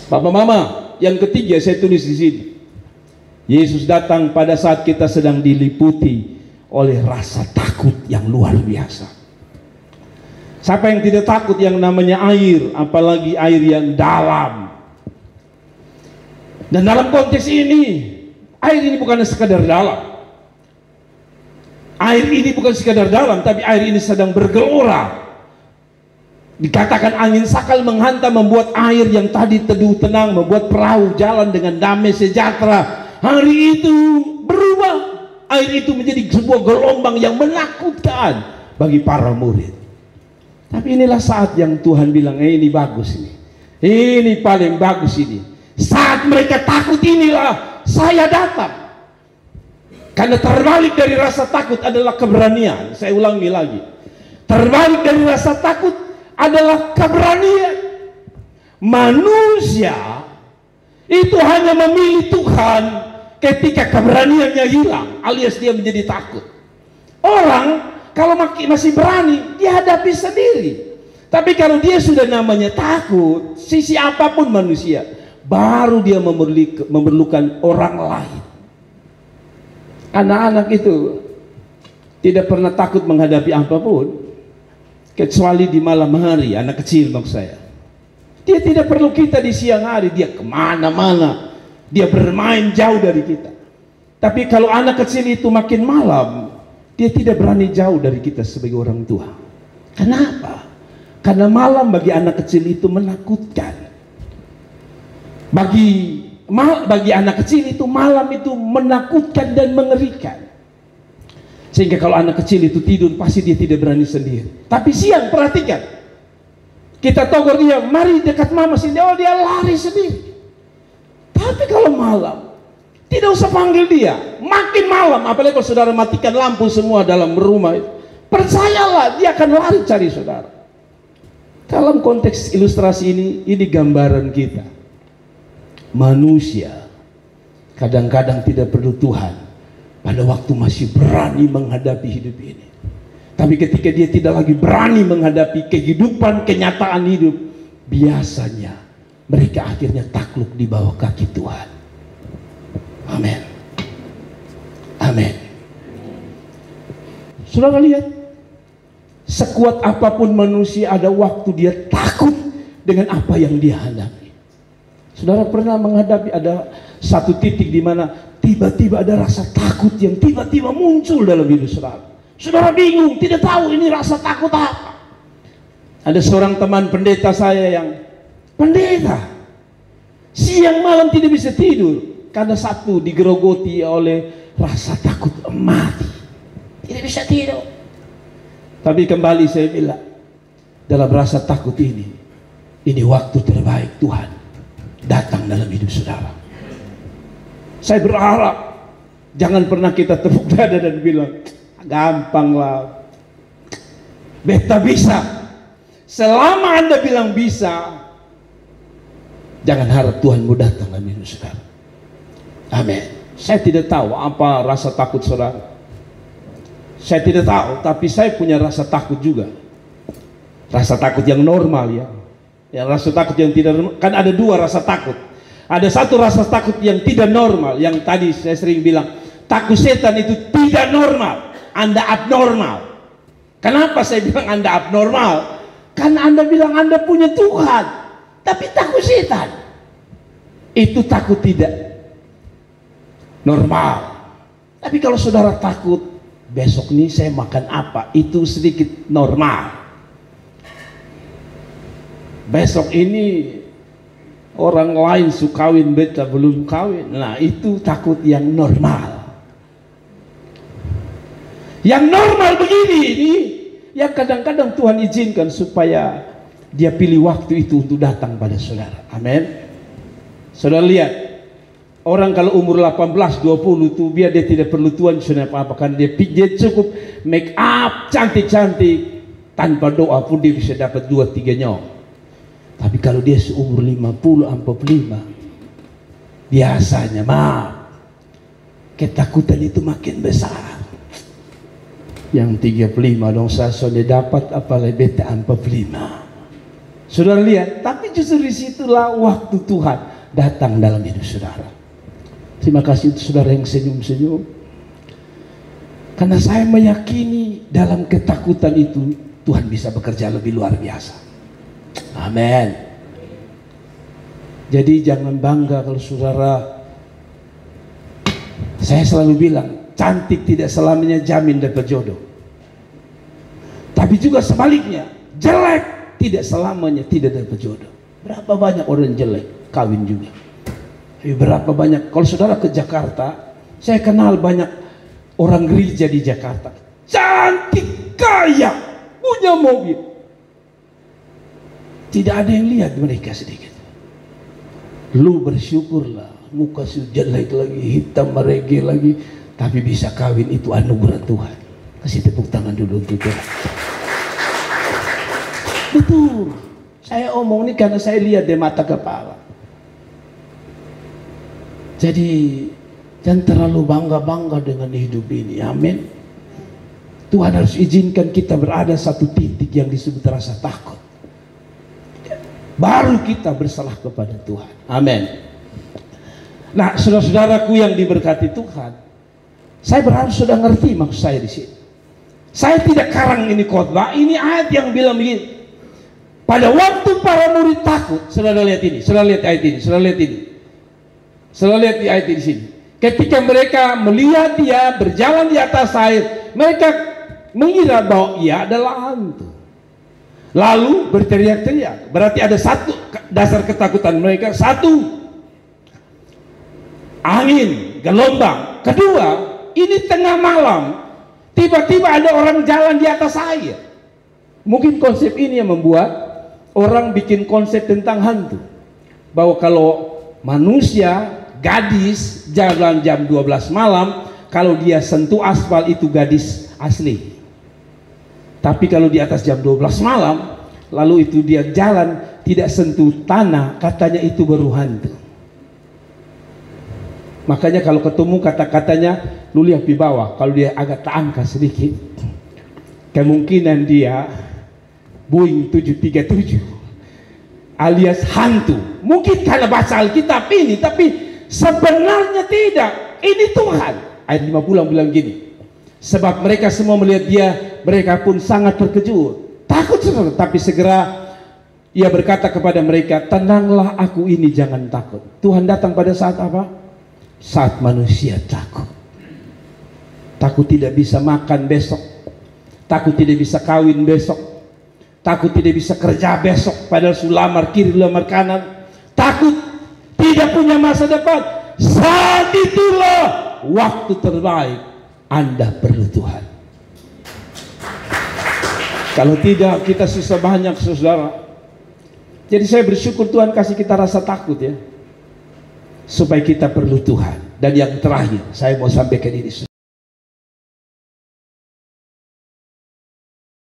Papa Mama, yang ketiga saya tulis di sini. Yesus datang pada saat kita sedang diliputi oleh rasa takut yang luar biasa. Siapa yang tidak takut yang namanya air, apalagi air yang dalam. Dan dalam konteks ini, air ini bukan sekadar dalam. Air ini bukan sekadar dalam, tapi air ini sedang bergelora. Dikatakan angin sakal menghantam, membuat air yang tadi teduh tenang, membuat perahu jalan dengan damai sejahtera. Hari itu berubah, air itu menjadi sebuah gelombang yang menakutkan bagi para murid. Tapi inilah saat yang Tuhan bilang, ini bagus ini paling bagus ini. Saat mereka takut inilah saya datang. Karena terbalik dari rasa takut adalah keberanian. Saya ulangi lagi, terbalik dari rasa takut adalah keberanian. Manusia itu hanya memilih Tuhan ketika keberaniannya hilang, alias dia menjadi takut. Orang kalau masih berani, dia hadapi sendiri. Tapi kalau dia sudah namanya takut, sisi apapun manusia, baru dia memerlukan orang lain. Anak-anak itu tidak pernah takut menghadapi apapun, kecuali di malam hari. Anak kecil maksud saya, dia tidak perlu kita di siang hari, dia kemana-mana, dia bermain jauh dari kita. Tapi kalau anak kecil itu makin malam, dia tidak berani jauh dari kita sebagai orang tua. Kenapa? Karena malam bagi anak kecil itu menakutkan. Bagi anak kecil itu malam itu menakutkan dan mengerikan. Sehingga kalau anak kecil itu tidur, pasti dia tidak berani sendiri. Tapi siang, perhatikan, kita tegur dia, mari dekat mama sini, oh dia lari sendiri. Tapi kalau malam, tidak usah panggil dia. Makin malam, apalagi kalau saudara matikan lampu semua dalam rumah itu, percayalah dia akan lari cari saudara. Dalam konteks ilustrasi ini gambaran kita. Manusia kadang-kadang tidak perlu Tuhan pada waktu masih berani menghadapi hidup ini. Tapi ketika dia tidak lagi berani menghadapi kehidupan, kenyataan hidup, biasanya mereka akhirnya takluk di bawah kaki Tuhan. Amin. Amin. Saudara lihat, sekuat apapun manusia, ada waktu dia takut dengan apa yang dia hadapi. Saudara pernah menghadapi ada satu titik di mana tiba-tiba ada rasa takut yang tiba-tiba muncul dalam hidup saudara. Saudara bingung, tidak tahu ini rasa takut apa. Ada seorang teman pendeta saya yang pendeta, siang malam tidak bisa tidur karena satu, digerogoti oleh rasa takut mati, tidak bisa tidur. Tapi kembali saya bilang, dalam rasa takut ini waktu terbaik Tuhan datang dalam hidup saudara. Saya berharap jangan pernah kita tepuk dada dan bilang, gampang lah, beta bisa. Selama Anda bilang bisa, jangan harap Tuhan mau datang dalam hidup saudara. Amin. Saya tidak tahu apa rasa takut saudara. Saya tidak tahu, tapi saya punya rasa takut juga. Rasa takut yang normal ya. Yang rasa takut yang tidak normal, kan ada dua rasa takut. Ada satu rasa takut yang tidak normal, yang tadi saya sering bilang, takut setan itu tidak normal. Anda abnormal. Kenapa saya bilang Anda abnormal? Karena Anda bilang Anda punya Tuhan, tapi takut setan. Itu takut tidak normal. Tapi kalau saudara takut, besok nih saya makan apa, itu sedikit normal. Besok ini orang lain suka kawin, beta belum kawin. Nah itu takut yang normal. Yang normal begini ini, yang kadang-kadang Tuhan izinkan supaya dia pilih waktu itu untuk datang pada saudara. Amin. Saudara lihat, orang kalau umur 18, 20 tuh biar dia tidak perlu Tuhan sudah apa-apa, kan dia cukup make up cantik-cantik, tanpa doa pun dia bisa dapat 2-3 nyok. Tapi kalau dia seumur 50-45, biasanya ketakutan itu makin besar. Yang 35 dong saya sudah dapat, apalagi beta 45. Saudara lihat, tapi justru disitulah waktu Tuhan datang dalam hidup saudara. Terima kasih untuk saudara yang senyum-senyum. Karena saya meyakini dalam ketakutan itu Tuhan bisa bekerja lebih luar biasa. Amin. Jadi jangan bangga kalau saudara, saya selalu bilang, cantik tidak selamanya jamin dapat jodoh. Tapi juga sebaliknya, jelek tidak selamanya tidak dapat jodoh. Berapa banyak orang jelek kawin juga. Berapa banyak, kalau saudara ke Jakarta, saya kenal banyak orang gereja di Jakarta, cantik, kaya, punya mobil. Tidak ada yang lihat mereka sedikit. Lu bersyukurlah, muka su jelek lagi, hitam merege lagi, tapi bisa kawin, itu anugerah Tuhan. Kasih tepuk tangan dulu untuk Tuhan. Betul. Saya omong ini karena saya lihat di mata kepala. Jadi jangan terlalu bangga-bangga dengan hidup ini. Amin. Tuhan harus izinkan kita berada satu titik yang disebut rasa takut. Baru kita berserah kepada Tuhan. Amin. Nah, saudara-saudaraku yang diberkati Tuhan, saya berharap sudah ngerti maksud saya di sini. Saya tidak karang ini khotbah, ini ayat yang bilang begini. Pada waktu para murid takut, saudara lihat ini, saudara lihat ayat ini, saudara lihat ini. Saudara lihat di ayat di sini. Ketika mereka melihat dia berjalan di atas air, mereka mengira bahwa ia adalah hantu. Lalu berteriak-teriak. Berarti ada satu dasar ketakutan mereka. Satu, angin, gelombang. Kedua, ini tengah malam. Tiba-tiba ada orang jalan di atas air. Mungkin konsep ini yang membuat orang bikin konsep tentang hantu. Bahwa kalau manusia, gadis jalan jam 12 malam, kalau dia sentuh aspal itu gadis asli. Tapi kalau di atas jam 12 malam, lalu itu dia jalan tidak sentuh tanah, katanya itu baru hantu. Makanya kalau ketemu kata-katanya, lu lihat di bawah, kalau dia agak terangkat sedikit, kemungkinan dia Boeing 737 alias hantu. Mungkin karena bahasa Alkitab ini, tapi sebenarnya tidak. Ini Tuhan. Ayat 50 bilang gini, sebab mereka semua melihat dia, mereka pun sangat terkejut, takut, tapi segera ia berkata kepada mereka, tenanglah, aku ini, jangan takut. Tuhan datang pada saat apa? Saat manusia takut. Takut tidak bisa makan besok, takut tidak bisa kawin besok, takut tidak bisa kerja besok, padahal sulamar kiri lamar kanan, takut tidak punya masa depan. Saat itulah waktu terbaik Anda perlu Tuhan. Kalau tidak, kita susah banyak, saudara. Jadi saya bersyukur Tuhan kasih kita rasa takut ya, supaya kita perlu Tuhan. Dan yang terakhir saya mau sampaikan ini.